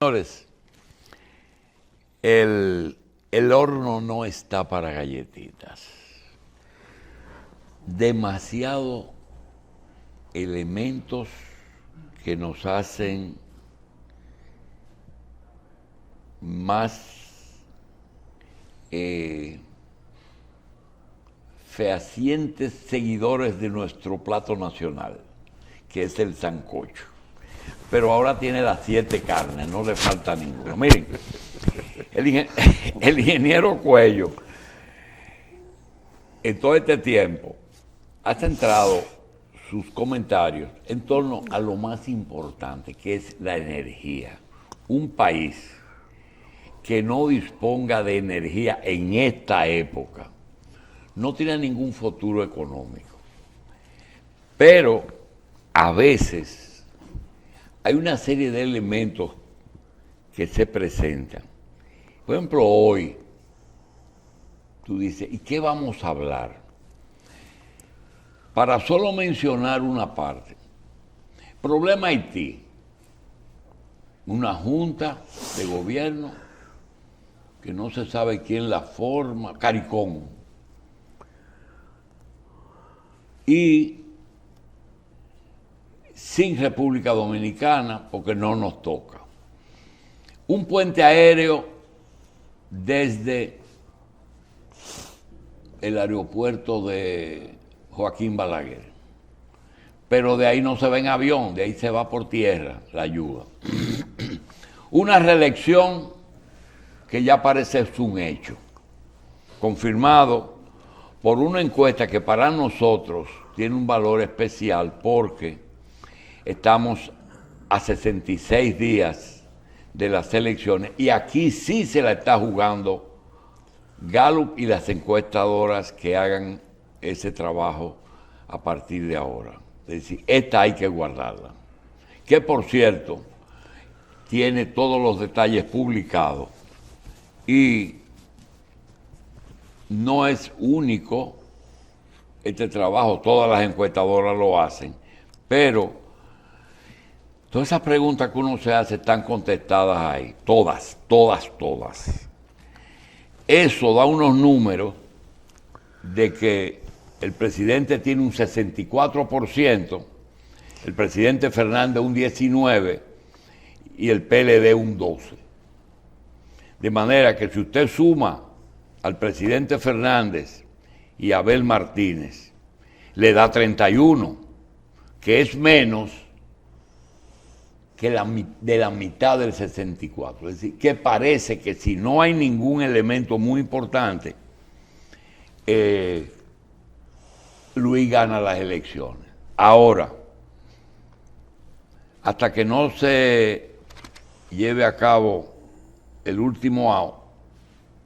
Señores, el horno no está para galletitas. Demasiados elementos que nos hacen más fehacientes seguidores de nuestro plato nacional, que es el sancocho. Pero ahora tiene las 7 carnes, no le falta ninguna. Miren, el ingeniero Cuello, en todo este tiempo, ha centrado sus comentarios en torno a lo más importante, que es la energía. Un país que no disponga de energía en esta época no tiene ningún futuro económico. Pero a veces hay una serie de elementos que se presentan. Por ejemplo, hoy tú dices, ¿y qué vamos a hablar? Para solo mencionar una parte. Problema Haití. Una junta de gobierno que no se sabe quién la forma, CARICOM. Y sin República Dominicana, porque no nos toca. Un puente aéreo desde el aeropuerto de Joaquín Balaguer. Pero de ahí no se va en avión, de ahí se va por tierra la ayuda. Una reelección que ya parece un hecho, confirmado por una encuesta que para nosotros tiene un valor especial porque estamos a 66 días de las elecciones y aquí sí se la está jugando Gallup y las encuestadoras que hagan ese trabajo a partir de ahora. Es decir, esta hay que guardarla. Que por cierto, tiene todos los detalles publicados y no es único este trabajo, todas las encuestadoras lo hacen, pero todas esas preguntas que uno se hace están contestadas ahí, todas. Eso da unos números de que el presidente tiene un 64%, el presidente Fernández un 19% y el PLD un 12%. De manera que si usted suma al presidente Fernández y a Abel Martínez, le da 31%, que es menos que de la mitad del 64%. Es decir, que parece que si no hay ningún elemento muy importante, Luis gana las elecciones. Ahora, hasta que no se lleve a cabo el último out,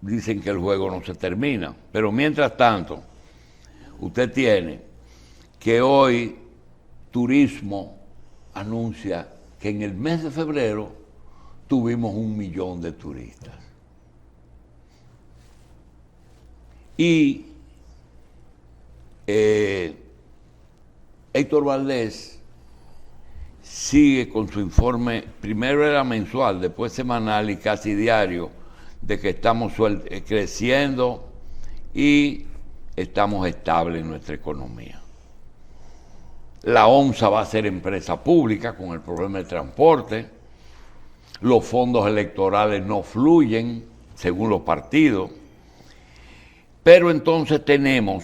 dicen que el juego no se termina. Pero mientras tanto, usted tiene que hoy Turismo anuncia que en el mes de febrero tuvimos 1 millón de turistas. Y Héctor Valdés sigue con su informe, primero era mensual, después semanal y casi diario, de que estamos creciendo y estamos estables en nuestra economía. La OMSA va a ser empresa pública con el problema del transporte. Los fondos electorales no fluyen según los partidos. Pero entonces tenemos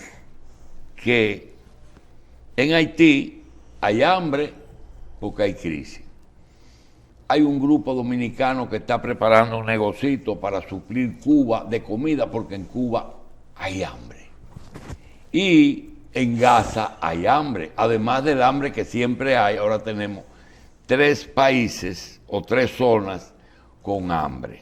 que en Haití hay hambre porque hay crisis. Hay un grupo dominicano que está preparando un negocito para suplir Cuba de comida porque en Cuba hay hambre. Y en Gaza hay hambre, además del hambre que siempre hay. Ahora tenemos 3 países o 3 zonas con hambre.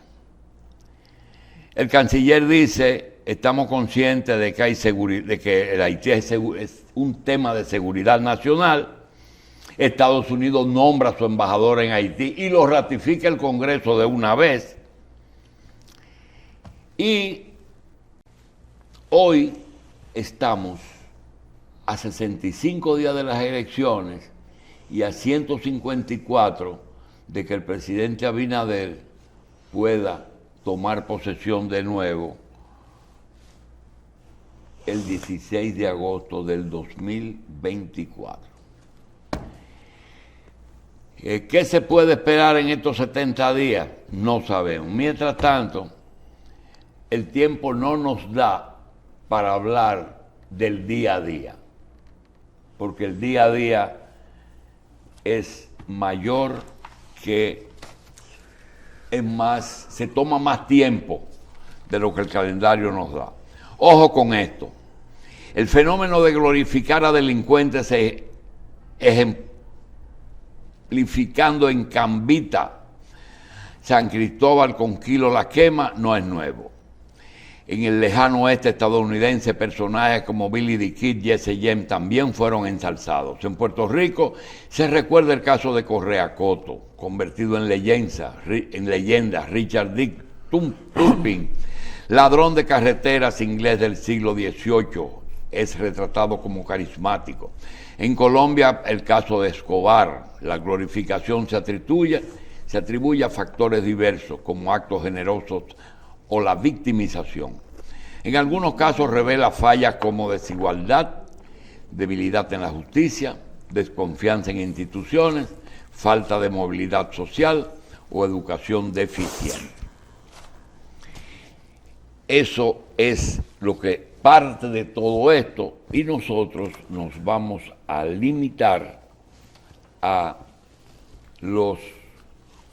El canciller dice, estamos conscientes de que hay de que el Haití es un tema de seguridad nacional. Estados Unidos nombra a su embajador en Haití y lo ratifica el Congreso de una vez. Y hoy estamos a 65 días de las elecciones y a 154 de que el presidente Abinader pueda tomar posesión de nuevo el 16 de agosto del 2024. ¿Qué se puede esperar en estos 70 días? No sabemos. Mientras tanto, el tiempo no nos da para hablar del día a día, porque el día a día es mayor que es más, se toma más tiempo de lo que el calendario nos da. Ojo con esto. El fenómeno de glorificar a delincuentes se ejemplificando en Cambita, San Cristóbal, Conquilo, La Quema, no es nuevo. En el lejano oeste estadounidense, personajes como Billy the Kid, Jesse James también fueron ensalzados. En Puerto Rico se recuerda el caso de Correa Coto, convertido en leyenda, Richard Dick Turpin, ladrón de carreteras inglés del siglo XVIII, es retratado como carismático. En Colombia, el caso de Escobar, la glorificación se atribuye a factores diversos, como actos generosos o la victimización. En algunos casos revela fallas como desigualdad, debilidad en la justicia, desconfianza en instituciones, falta de movilidad social o educación deficiente. Eso es lo que parte de todo esto, y nosotros nos vamos a limitar a los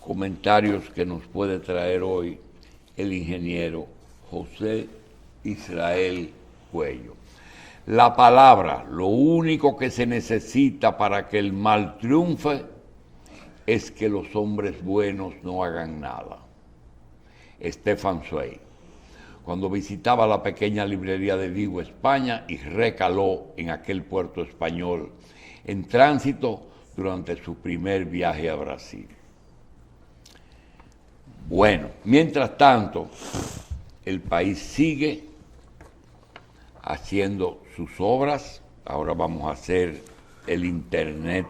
comentarios que nos puede traer hoy el ingeniero José Israel Cuello. La palabra, lo único que se necesita para que el mal triunfe es que los hombres buenos no hagan nada. Stefan Zweig, cuando visitaba la pequeña librería de Vigo, España, y recaló en aquel puerto español en tránsito durante su primer viaje a Brasil. Bueno, mientras tanto, el país sigue haciendo sus obras. Ahora vamos a hacer el internet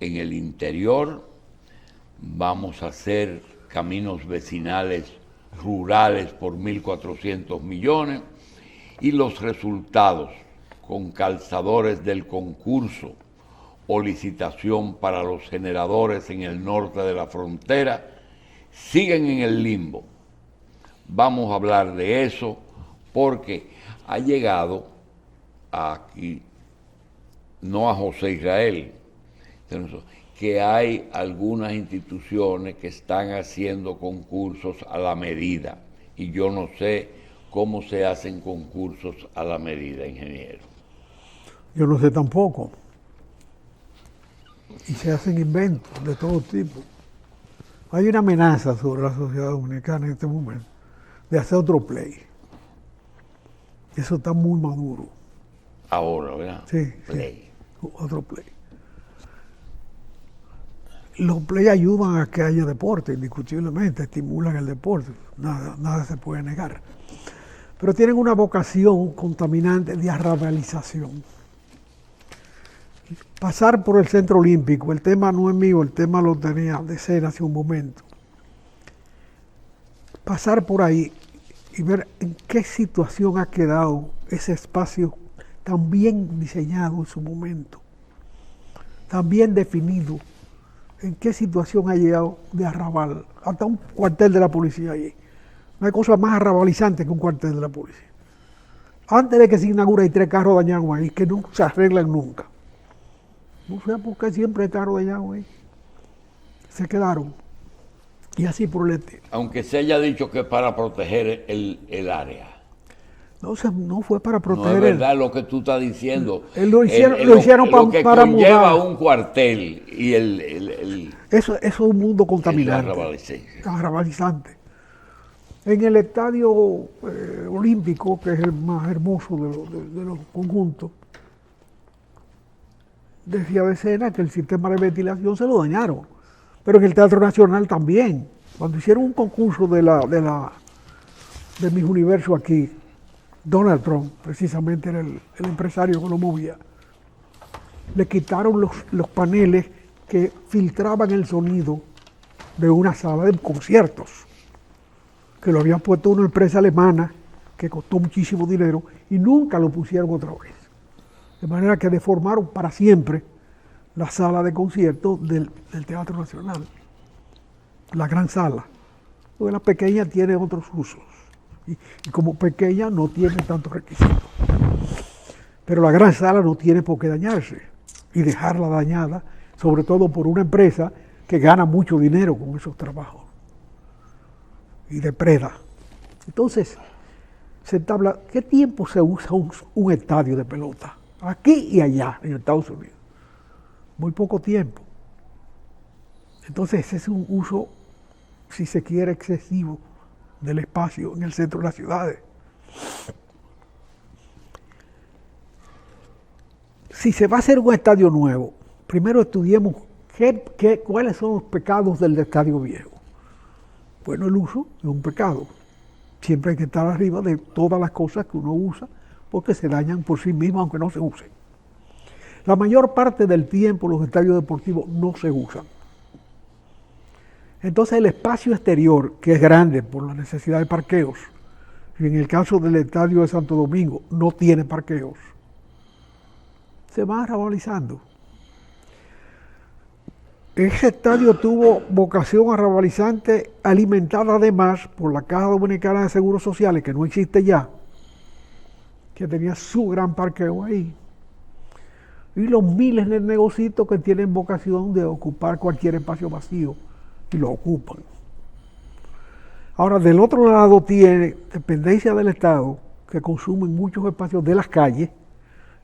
en el interior, vamos a hacer caminos vecinales rurales por 1.400 millones y los resultados con calzadores del concurso o licitación para los generadores en el norte de la frontera siguen en el limbo. Vamos a hablar de eso porque ha llegado aquí, no a José Israel, que hay algunas instituciones que están haciendo concursos a la medida, y yo no sé cómo se hacen concursos a la medida, ingeniero. Yo no sé tampoco. Y se hacen inventos de todo tipo. Hay una amenaza sobre la sociedad dominicana en este momento de hacer otro play. Eso está muy maduro. Ahora, ¿verdad? Sí, play. Sí, otro play. Los play ayudan a que haya deporte, indiscutiblemente, estimulan el deporte, nada se puede negar. Pero tienen una vocación contaminante de arrabalización. Pasar por el Centro Olímpico, el tema no es mío, el tema lo tenía de Sena hace un momento. Pasar por ahí y ver en qué situación ha quedado ese espacio tan bien diseñado en su momento, tan bien definido, en qué situación ha llegado de arrabal, hasta un cuartel de la policía allí. No hay cosa más arrabalizante que un cuartel de la policía. Antes de que se inaugure hay 3 carros dañados ahí, que no se arreglan nunca. No sé por qué siempre hay carros dañados ahí. Se quedaron. Y así por el estilo. Aunque se haya dicho que es para proteger el área. No fue para proteger. No es verdad lo que tú estás diciendo. Lo hicieron lo que para conlleva mudar. un cuartel y Eso es un mundo contaminante. Arrabalizante. En el estadio olímpico, que es el más hermoso de los conjuntos, decía Becena que el sistema de ventilación se lo dañaron. Pero en el Teatro Nacional también. Cuando hicieron un concurso de Miss Universo aquí, Donald Trump, precisamente era el empresario que lo movía, le quitaron los paneles que filtraban el sonido de una sala de conciertos, que lo había puesto una empresa alemana que costó muchísimo dinero y nunca lo pusieron otra vez. De manera que deformaron para siempre la sala de conciertos del Teatro Nacional, la gran sala. Porque la pequeña tiene otros usos y como pequeña no tiene tantos requisitos. Pero la gran sala no tiene por qué dañarse y dejarla dañada, sobre todo por una empresa que gana mucho dinero con esos trabajos y depreda. Entonces, se entabla, ¿qué tiempo se usa un estadio de pelota? Aquí y allá, en Estados Unidos. Muy poco tiempo. Entonces, ese es un uso, si se quiere, excesivo del espacio en el centro de las ciudades. Si se va a hacer un estadio nuevo, primero estudiemos cuáles son los pecados del estadio viejo. Bueno, el uso es un pecado. Siempre hay que estar arriba de todas las cosas que uno usa, porque se dañan por sí mismos aunque no se usen. La mayor parte del tiempo los estadios deportivos no se usan. Entonces el espacio exterior, que es grande por la necesidad de parqueos, y en el caso del estadio de Santo Domingo no tiene parqueos, se va arrabalizando. Ese estadio tuvo vocación arrabalizante, alimentada además por la Caja Dominicana de Seguros Sociales, que no existe ya, que tenía su gran parqueo ahí, y los miles de negocios que tienen vocación de ocupar cualquier espacio vacío, y lo ocupan. Ahora, del otro lado tiene dependencia del Estado, que consumen muchos espacios de las calles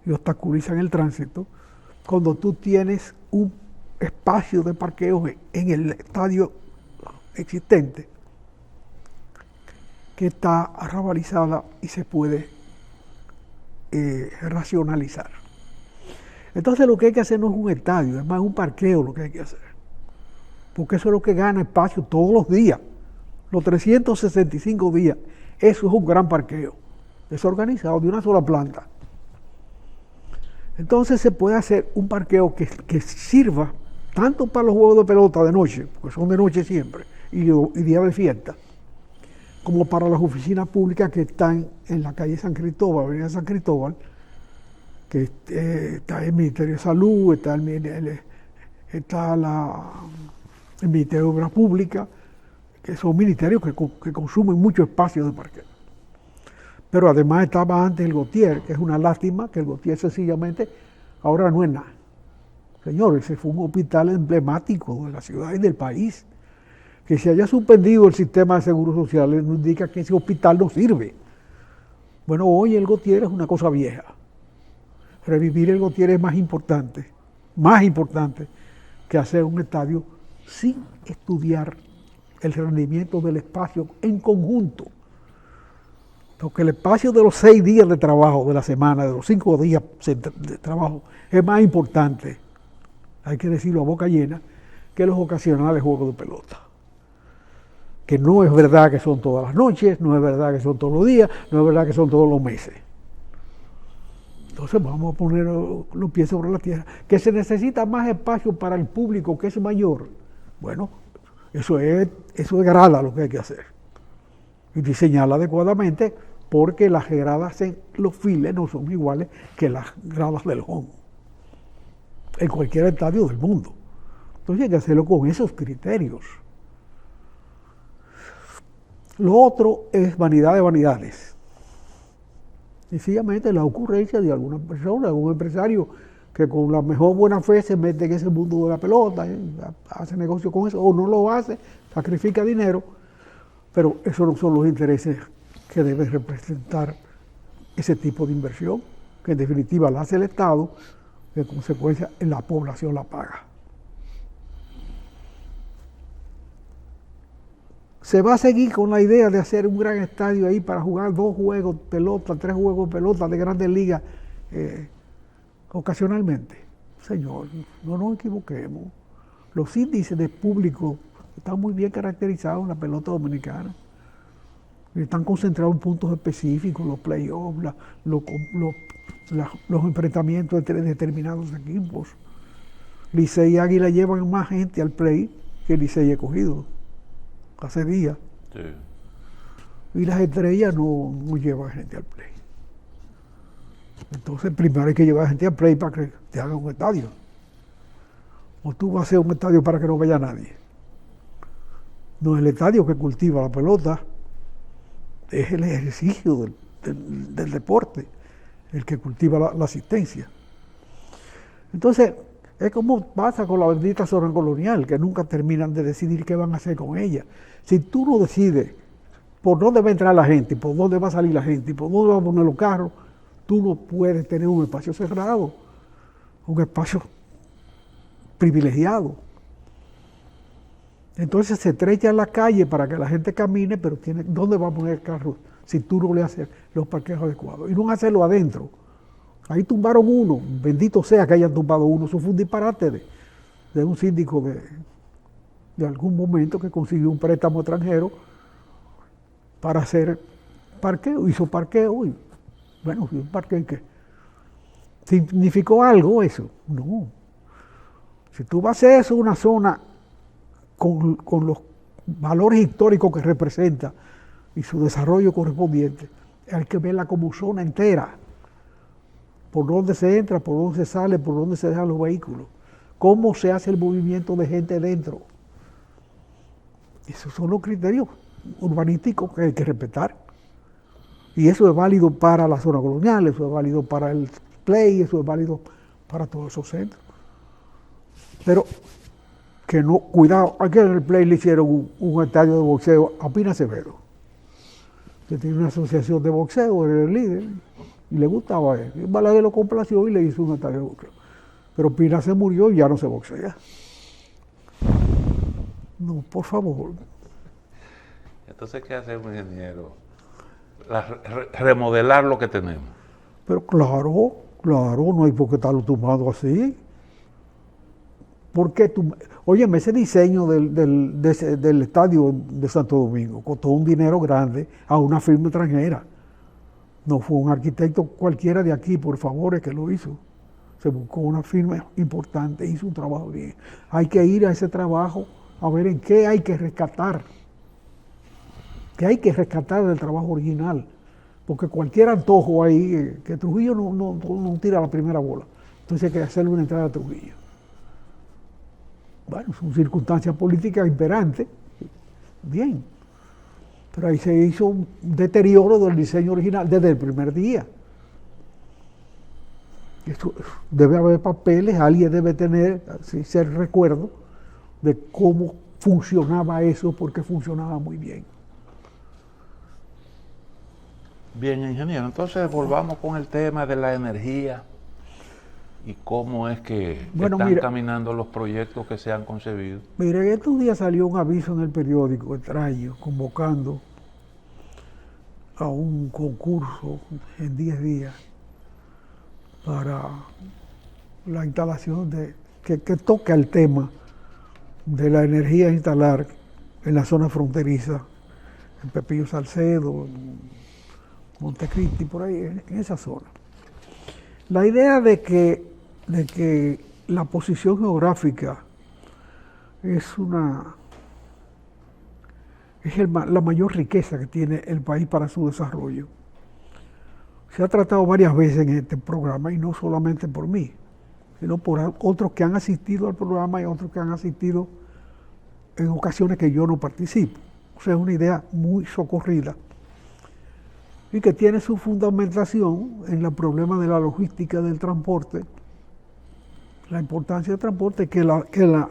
y obstaculizan el tránsito, cuando tú tienes un espacio de parqueo en el estadio existente que está arrabalizada y se puede racionalizar. Entonces lo que hay que hacer no es un estadio, es más un parqueo lo que hay que hacer, porque eso es lo que gana espacio todos los días, los 365 días. Eso es un gran parqueo, desorganizado, de una sola planta. Entonces se puede hacer un parqueo que sirva tanto para los juegos de pelota de noche, porque son de noche siempre, y día de fiesta, como para las oficinas públicas que están en la calle San Cristóbal, avenida San Cristóbal, que está el Ministerio de Salud, está el Ministerio de Obras Públicas, que son ministerios que consumen mucho espacio de parqueo. Pero además estaba antes el Gautier, que es una lástima que el Gautier sencillamente ahora no es nada. Señores, ese fue un hospital emblemático de la ciudad y del país. Que se haya suspendido el sistema de seguros sociales no indica que ese hospital no sirve. Bueno, hoy el Gautier es una cosa vieja. Revivir el Gautier es más importante que hacer un estadio sin estudiar el rendimiento del espacio en conjunto. Porque el espacio de los 6 días de trabajo de la semana, de los 5 días de trabajo, es más importante, hay que decirlo a boca llena, que los ocasionales juegos de pelota. Que no es verdad que son todas las noches, no es verdad que son todos los días, no es verdad que son todos los meses. Entonces vamos a poner los pies sobre la tierra. Que se necesita más espacio para el público, que es mayor. Bueno, eso es grada lo que hay que hacer. Y diseñarla adecuadamente, porque las gradas en los files no son iguales que las gradas del home, en cualquier estadio del mundo. Entonces hay que hacerlo con esos criterios. Lo otro es vanidad de vanidades. Sencillamente la ocurrencia de alguna persona, algún empresario que con la mejor buena fe se mete en ese mundo de la pelota, hace negocio con eso, o no lo hace, sacrifica dinero, pero esos no son los intereses que debe representar ese tipo de inversión, que en definitiva la hace el Estado, de consecuencia la población la paga. Se va a seguir con la idea de hacer un gran estadio ahí para jugar 2 juegos de pelota, 3 juegos de pelota de grandes ligas ocasionalmente. Señor, no nos equivoquemos. Los índices de público están muy bien caracterizados en la pelota dominicana. Están concentrados en puntos específicos, los playoffs, los enfrentamientos entre determinados equipos. Licey y Águila llevan más gente al play que Licey Escogido hace días. Sí. Y las Estrellas no llevan gente al play. Entonces primero hay que llevar gente al play para que te hagan un estadio. O tú vas a hacer un estadio para que no vaya nadie. No es el estadio que cultiva la pelota, es el ejercicio del deporte el que cultiva la asistencia. Entonces, es como pasa con la bendita zona colonial, que nunca terminan de decidir qué van a hacer con ella. Si tú no decides por dónde va a entrar la gente, por dónde va a salir la gente, y por dónde va a poner los carros, tú no puedes tener un espacio cerrado, un espacio privilegiado. Entonces se estrecha la calle para que la gente camine, pero ¿dónde va a poner el carro si tú no le haces los parqueos adecuados? Y no hacerlo adentro. Ahí tumbaron uno, bendito sea que hayan tumbado uno, eso fue un disparate de un síndico de algún momento que consiguió un préstamo extranjero para hacer parqueo, hizo parqueo y bueno, un parqueo que ¿significó algo eso? No. Si tú vas a hacer eso, una zona con los valores históricos que representa y su desarrollo correspondiente, hay que verla como zona entera. Por dónde se entra, por dónde se sale, por dónde se dejan los vehículos, cómo se hace el movimiento de gente dentro. Esos son los criterios urbanísticos que hay que respetar. Y eso es válido para la zona colonial, eso es válido para el play, eso es válido para todos esos centros. Pero que no, cuidado, aquí en el play le hicieron un estadio de boxeo a Pina Acevedo, que tiene una asociación de boxeo, era el líder, y le gustaba a él. El Balaguer lo complació y le hizo un estadio de boxeo. Pero Pina se murió y ya no se boxea. No, por favor. Entonces, ¿qué hace un ingeniero? Remodelar lo que tenemos. Pero claro, no hay por qué estarlo tumbando así. ¿Por qué óyeme, ese diseño del estadio de Santo Domingo costó un dinero grande a una firma extranjera. No fue un arquitecto cualquiera de aquí, por favor, que lo hizo. Se buscó una firma importante, hizo un trabajo bien. Hay que ir a ese trabajo a ver en qué hay que rescatar. ¿Qué hay que rescatar del trabajo original? Porque cualquier antojo ahí, que Trujillo no tira la primera bola. Entonces hay que hacerle una entrada a Trujillo. Bueno, son circunstancias políticas imperantes. Bien. Pero ahí se hizo un deterioro del diseño original desde el primer día. Esto, debe haber papeles, alguien debe tener, así ser recuerdo de cómo funcionaba eso, porque funcionaba muy bien. Bien, ingeniero, entonces volvamos con el tema de la energía y cómo es que están caminando los proyectos que se han concebido. Mire, en estos días salió un aviso en el periódico extraño, convocando a un concurso en 10 días para la instalación que toca el tema de la energía a instalar en la zona fronteriza, en Pepillo Salcedo, en Montecristi, por ahí, en esa zona. La idea de que la posición geográfica es la mayor riqueza que tiene el país para su desarrollo. Se ha tratado varias veces en este programa, y no solamente por mí, sino por otros que han asistido al programa y otros que han asistido en ocasiones que yo no participo. O sea, es una idea muy socorrida y que tiene su fundamentación en el problema de la logística del transporte, la importancia del transporte que la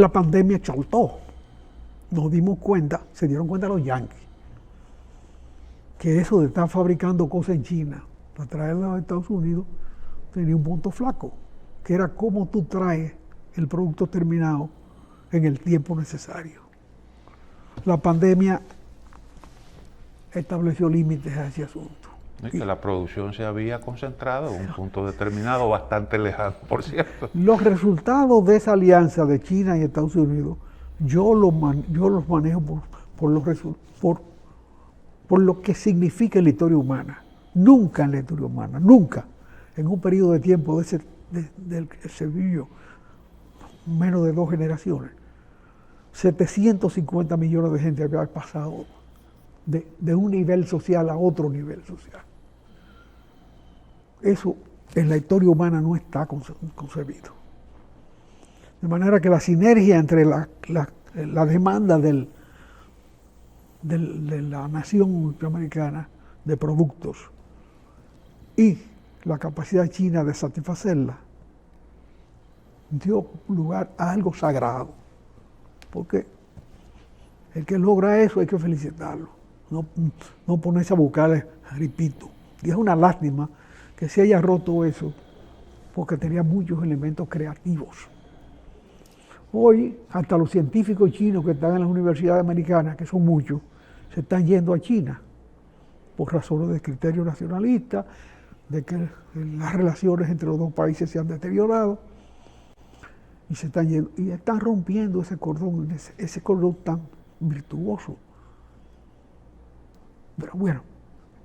pandemia exaltó. Nos dimos cuenta, se dieron cuenta los yanquis, que eso de estar fabricando cosas en China para traerlas a Estados Unidos tenía un punto flaco, que era cómo tú traes el producto terminado en el tiempo necesario. La pandemia estableció límites a ese asunto. Es que la producción se había concentrado en un punto determinado, bastante lejano, por cierto. Los resultados de esa alianza de China y Estados Unidos, yo los manejo por lo que significa en la historia humana. Nunca en la historia humana, nunca, en un periodo de tiempo de del que se vivió, menos de 2 generaciones, 750 millones de gente había pasado de un nivel social a otro nivel social. Eso en la historia humana no está concebido. De manera que la sinergia entre la demanda de la nación norteamericana de productos y la capacidad china de satisfacerla dio lugar a algo sagrado. Porque el que logra eso hay que felicitarlo, no ponerse a buscarle ripito. Y es una lástima que se haya roto eso, porque tenía muchos elementos creativos. Hoy, hasta los científicos chinos que están en las universidades americanas, que son muchos, se están yendo a China, por razones de criterio nacionalista, de que las relaciones entre los dos países se han deteriorado, y se están yendo, y están rompiendo ese cordón tan virtuoso. Pero bueno,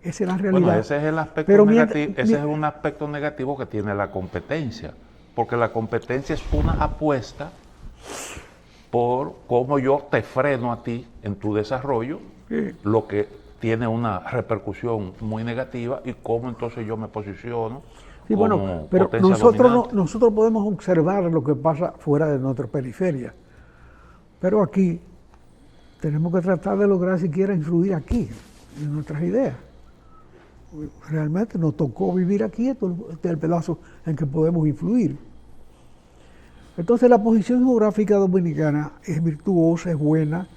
esa es la realidad. Bueno, ese es el aspecto negativo, ese es un aspecto negativo que tiene la competencia, porque la competencia es una apuesta por cómo yo te freno a ti en tu desarrollo, sí, lo que tiene una repercusión muy negativa, y cómo entonces yo me posiciono. Sí, bueno, pero nosotros podemos observar lo que pasa fuera de nuestra periferia, pero aquí tenemos que tratar de lograr siquiera influir aquí, en nuestras ideas. Realmente nos tocó vivir aquí, este es el pedazo en que podemos influir. Entonces la posición geográfica dominicana es virtuosa, es buena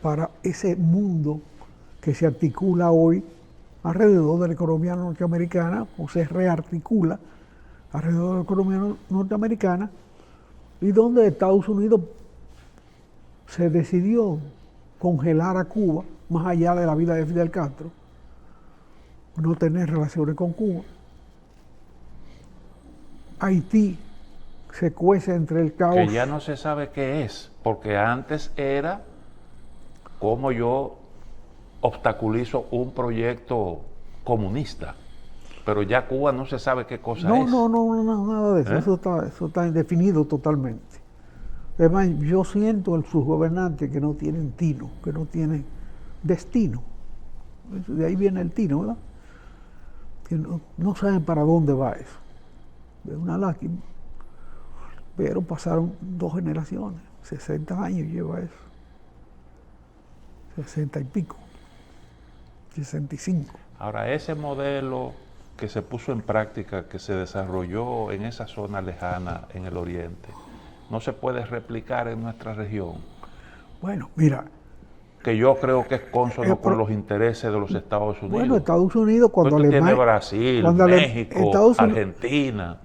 para ese mundo que se articula hoy alrededor de la economía norteamericana, o se rearticula alrededor de la economía norteamericana, y donde Estados Unidos se decidió congelar a Cuba, más allá de la vida de Fidel Castro, no tener relaciones con Cuba. Haití se cuece entre el caos. Que ya no se sabe qué es, porque antes era como yo obstaculizo un proyecto comunista, pero ya Cuba no se sabe qué cosa es. No, nada de eso. Eso está indefinido totalmente. Además, yo siento a sus gobernantes que no tienen tino, que no tienen destino. De ahí viene el tino, ¿verdad? Que no saben para dónde va eso. Es una lástima. Pero pasaron 2 generaciones, 60 años lleva eso. 60 y pico. 65. Ahora, ese modelo que se puso en práctica, que se desarrolló en esa zona lejana, en el oriente, ¿no se puede replicar en nuestra región? Bueno, mira. Que yo creo que es cónsono con los intereses de los Estados Unidos. Bueno, Estados Unidos cuando Alemania... tiene Brasil, México, Argentina.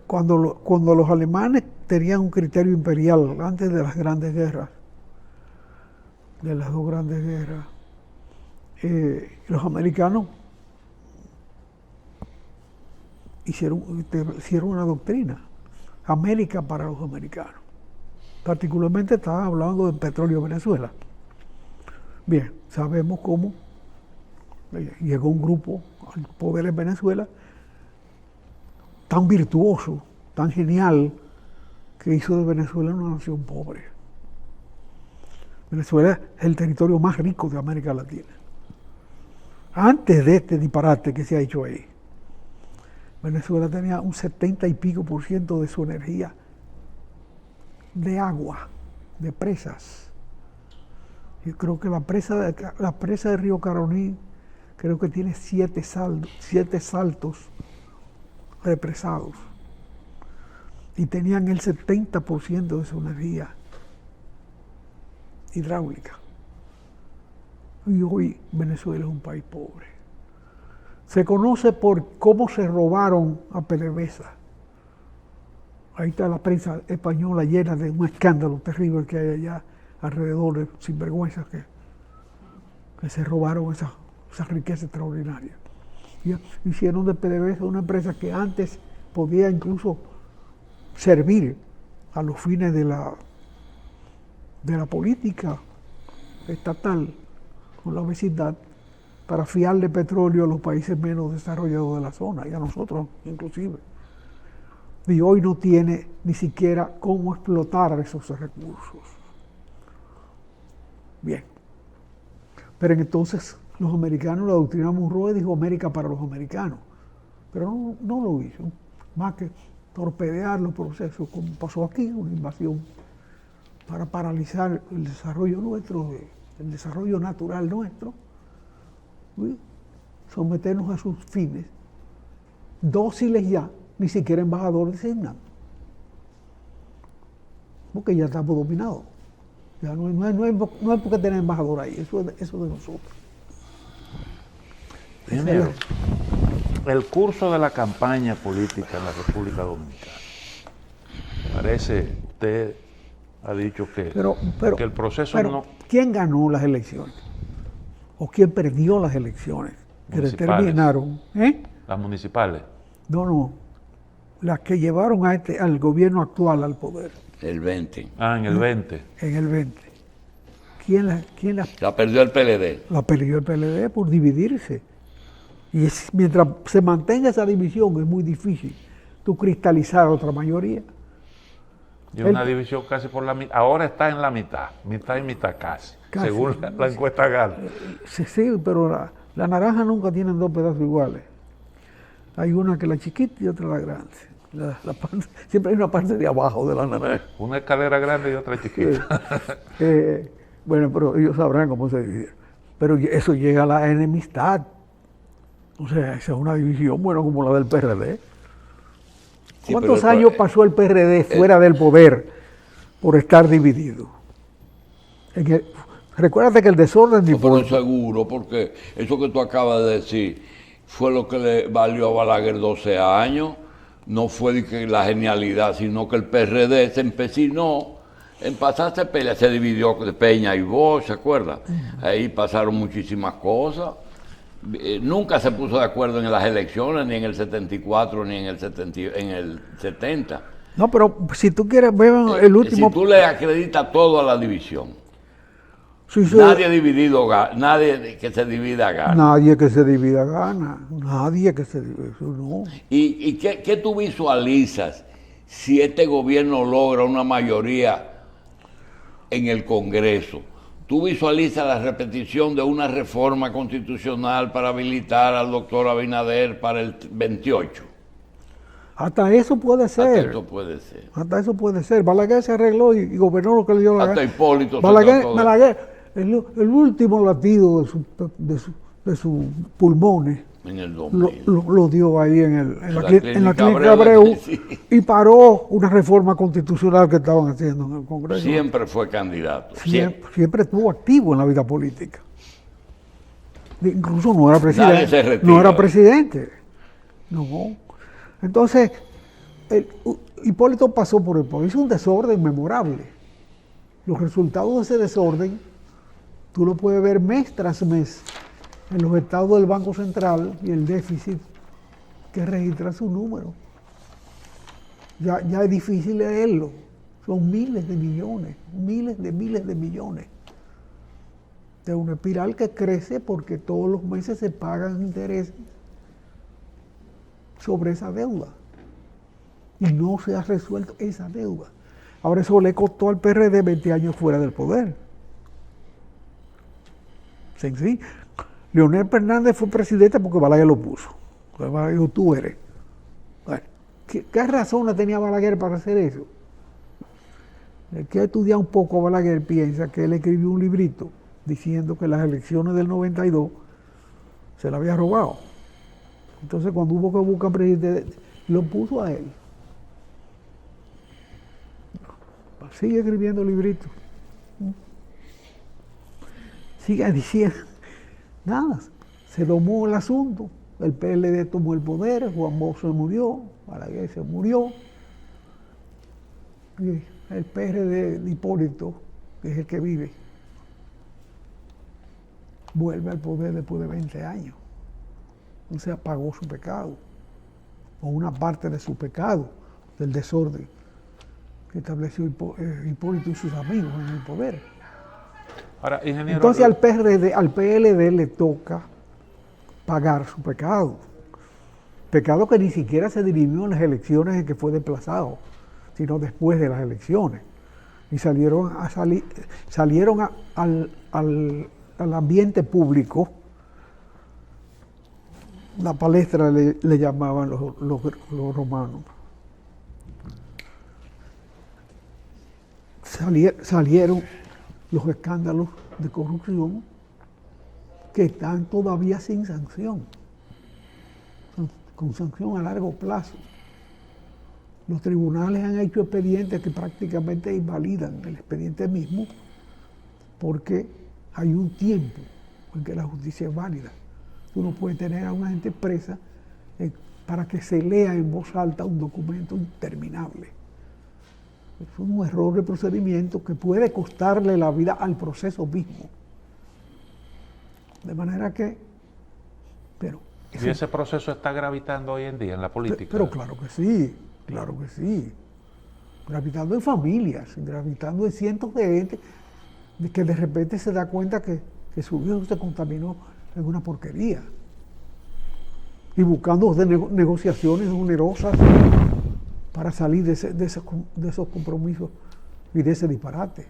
Cuando los alemanes tenían un criterio imperial antes de las grandes guerras, de las 2 grandes guerras, los americanos hicieron una doctrina, América para los americanos. Particularmente estaban hablando del petróleo de Venezuela. Bien, sabemos cómo llegó un grupo al poder en Venezuela tan virtuoso, tan genial, que hizo de Venezuela una nación pobre. Venezuela es el territorio más rico de América Latina. Antes de este disparate que se ha hecho ahí, Venezuela tenía un 70 y pico % de su energía de agua, de presas. Yo creo que la presa de Río Caroní creo que tiene 7 saltos represados. Y tenían el 70% de su energía hidráulica. Y hoy Venezuela es un país pobre. Se conoce por cómo se robaron a PDVSA. Ahí está la prensa española llena de un escándalo terrible que hay allá alrededor de sinvergüenzas que se robaron esa riqueza extraordinaria. Y hicieron de PDVSA una empresa que antes podía incluso servir a los fines de la política estatal con la vecindad, para fiarle petróleo a los países menos desarrollados de la zona y a nosotros inclusive. y hoy no tiene ni siquiera cómo explotar esos recursos. Bien. Pero entonces los americanos, la doctrina Monroe dijo América para los americanos, pero no lo hizo, más que torpedear los procesos, como pasó aquí, una invasión, para paralizar el desarrollo nuestro, el desarrollo natural nuestro, ¿sí? Someternos a sus fines, dóciles ya, ni siquiera embajador designado, porque ya estamos dominados. Ya no hay por qué tener embajador ahí, eso de nosotros. Ingeniero, el curso de la campaña política en la República Dominicana, parece, usted ha dicho que el proceso no... ¿Quién ganó las elecciones? ¿O quién perdió las elecciones? Que determinaron... Las municipales. No, las que llevaron al gobierno actual al poder. El 20. Ah, en el 20. En el 20. ¿Quién la perdió el PLD? La perdió el PLD por dividirse. Y mientras se mantenga esa división es muy difícil tú cristalizar otra mayoría. Y una división casi por la mitad. Ahora está en la mitad y mitad casi según la encuesta Gala. Sí, pero la naranja nunca tienen dos pedazos iguales. Hay una que es la chiquita y otra la grande. Siempre hay una parte de abajo de la naranja. Una escalera grande y otra chiquita. Bueno, pero ellos sabrán cómo se divide. Pero eso llega a la enemistad. O sea, esa es una división, bueno, como la del PRD. Sí, ¿cuántos años pasó el PRD fuera del poder por estar dividido? Recuérdate que el desorden... No, pero seguro, porque eso que tú acabas de decir fue lo que le valió a Balaguer 12 años. No fue de que la genialidad, sino que el PRD se empecinó en pasarse pelea, se dividió de Peña y Bosch, ¿se acuerda? Ahí pasaron muchísimas cosas. Nunca se puso de acuerdo en las elecciones, ni en el 74, ni en el 70. No, pero si tú quieres, vean el último... Si tú le acreditas todo a la división, nadie que se divida gana. Nadie que se divida gana, nadie que se divida, eso no. ¿Y qué tú visualizas si este gobierno logra una mayoría en el Congreso? ¿Tú visualizas la repetición de una reforma constitucional para habilitar al doctor Abinader para el 28? Hasta eso puede ser. Hasta eso puede ser. Balaguer se arregló y gobernó lo que le dio la gana. Hasta Hipólito Balaguer, el último latido de sus pulmones en el 2000. Lo dio ahí en la clínica Abreu, sí. Y paró una reforma constitucional que estaban haciendo en el Congreso. Siempre fue candidato. Siempre estuvo activo en la vida política. Incluso no era presidente. No era presidente. No. Entonces, Hipólito pasó por el poder. Hizo un desorden memorable. Los resultados de ese desorden, tú lo puedes ver mes tras mes en los estados del Banco Central y el déficit que registra su número. Ya es difícil leerlo. Son miles de millones de una espiral que crece porque todos los meses se pagan intereses sobre esa deuda y no se ha resuelto esa deuda. Ahora eso le costó al PRD 20 años fuera del poder. Sencillo. Leonel Fernández fue presidente porque Balaguer lo puso. Balaguer dijo, tú eres. Bueno, ¿qué razón tenía Balaguer para hacer eso? El que ha estudiado un poco a Balaguer piensa que él escribió un librito diciendo que las elecciones del 92 se la había robado. Entonces cuando hubo que buscar presidente, lo puso a él. Sigue escribiendo libritos. Sigue diciendo. Nada, se domó el asunto, el PLD tomó el poder, Juan Bosch se murió, Balaguer se murió, y el PRD de Hipólito, que es el que vive, vuelve al poder después de 20 años. Entonces pagó su pecado, o una parte de su pecado, del desorden que estableció Hipólito y sus amigos en el poder. Ahora, ingeniero, entonces al PLD le toca pagar su pecado. Pecado que ni siquiera se dirimió en las elecciones en que fue desplazado, sino después de las elecciones. Y salieron al ambiente público, la palestra le llamaban los romanos. Salieron los escándalos de corrupción que están todavía sin sanción, con sanción a largo plazo. Los tribunales han hecho expedientes que prácticamente invalidan el expediente mismo porque hay un tiempo en que la justicia es válida. Tú no puedes tener a una gente presa para que se lea en voz alta un documento interminable. Es un error de procedimiento que puede costarle la vida al proceso mismo. De manera que... ¿Y ese proceso está gravitando hoy en día en la política? Pero claro que sí, claro que sí. Gravitando en familias, gravitando en cientos de gente que de repente se da cuenta que su hijo se contaminó en una porquería. Y buscando negociaciones onerosas para salir de esos compromisos y de ese disparate.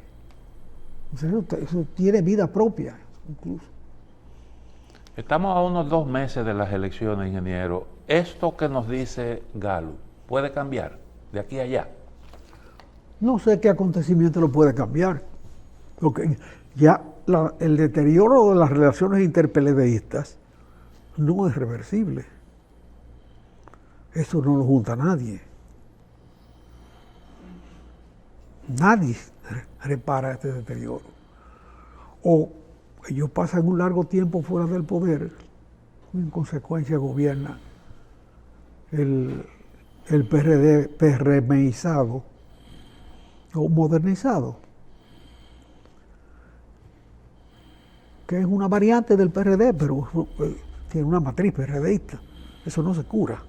O sea, eso tiene vida propia, incluso. Estamos a unos 2 meses de las elecciones, ingeniero. Esto que nos dice Gallup, ¿puede cambiar de aquí a allá? No sé qué acontecimiento lo puede cambiar. Porque ya el deterioro de las relaciones interpeledeístas no es reversible. Eso no lo junta nadie. Nadie repara este deterioro. O ellos pasan un largo tiempo fuera del poder, y en consecuencia gobierna el PRD PRMizado o modernizado, que es una variante del PRD, pero tiene una matriz PRDista. Eso no se cura.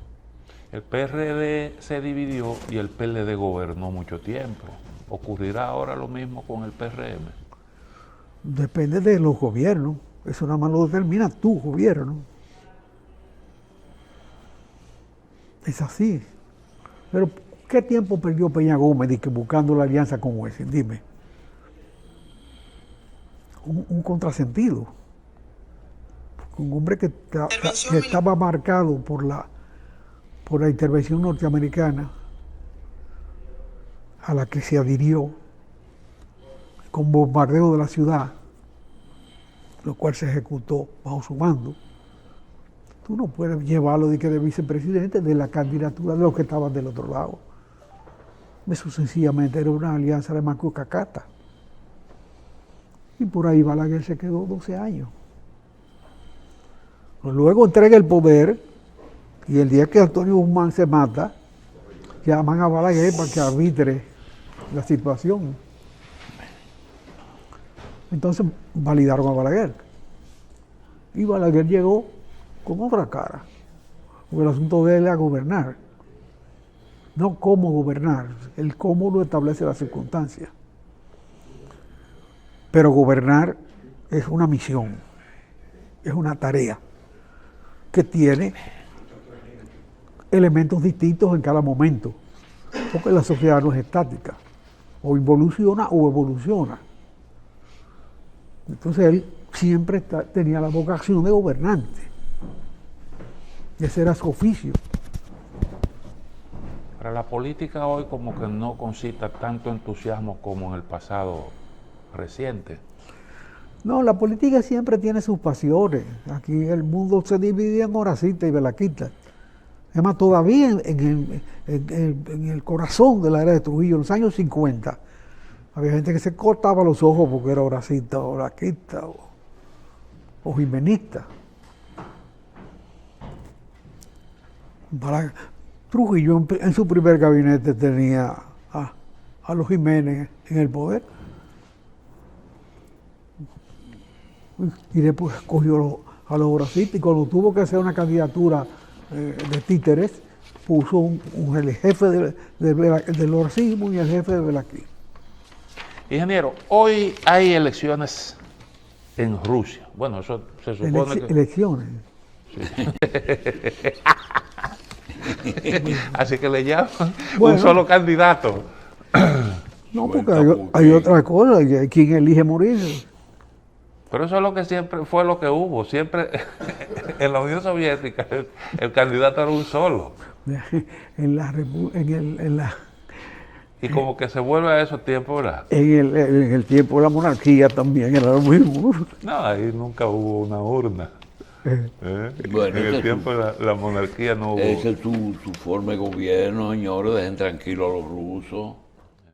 El PRD se dividió y el PLD gobernó mucho tiempo. ¿Ocurrirá ahora lo mismo con el PRM? Depende de los gobiernos. Eso nada más lo determina tu gobierno. Es así. Pero, ¿qué tiempo perdió Peña Gómez buscando la alianza con Wessing? Dime. Un contrasentido. Un hombre que estaba marcado por la intervención norteamericana a la que se adhirió con bombardeo de la ciudad, lo cual se ejecutó bajo su mando. Tú no puedes llevarlo de vicepresidente de la candidatura de los que estaban del otro lado. Eso sencillamente era una alianza de Macucacata. Y por ahí Balaguer se quedó 12 años. Luego entrega el poder y el día que Antonio Guzmán se mata, llaman a Balaguer para que arbitre la situación. Entonces validaron a Balaguer. Y Balaguer llegó con otra cara. Porque el asunto de él era gobernar. No cómo gobernar, el cómo lo establece la circunstancia. Pero gobernar es una misión, es una tarea que tiene elementos distintos en cada momento. Porque la sociedad no es estática. O involuciona o evoluciona. Entonces él siempre tenía la vocación de gobernante. Y ese era su oficio. Para la política hoy como que no concita tanto entusiasmo como en el pasado reciente. No, la política siempre tiene sus pasiones. Aquí el mundo se divide en Horacita y Belaquita. Es más, todavía en el corazón de la era de Trujillo, en los años 50, había gente que se cortaba los ojos porque era Horacita o Belaquita o jimenista. Trujillo en su primer gabinete tenía a los Jiménez en el poder. Y después escogió a los Horacita y cuando tuvo que hacer una candidatura de títeres, puso el jefe del horcismo y el jefe de Belaquí. Ingeniero, hoy hay elecciones en Rusia. Bueno, eso se supone que... Elecciones. Sí. Así que le llaman Bueno. un solo candidato. No, porque Suelta hay Putin. otra cosa, que quien elige morir. Pero eso es lo que siempre fue lo que hubo. Siempre en la Unión Soviética el candidato era un solo. Y como que se vuelve a esos tiempos, ¿verdad? En el tiempo de la monarquía también era lo mismo. No, ahí nunca hubo una urna. Bueno, En ese el es tiempo de la monarquía no hubo. Esa es su forma de gobierno, señores, dejen tranquilos a los rusos.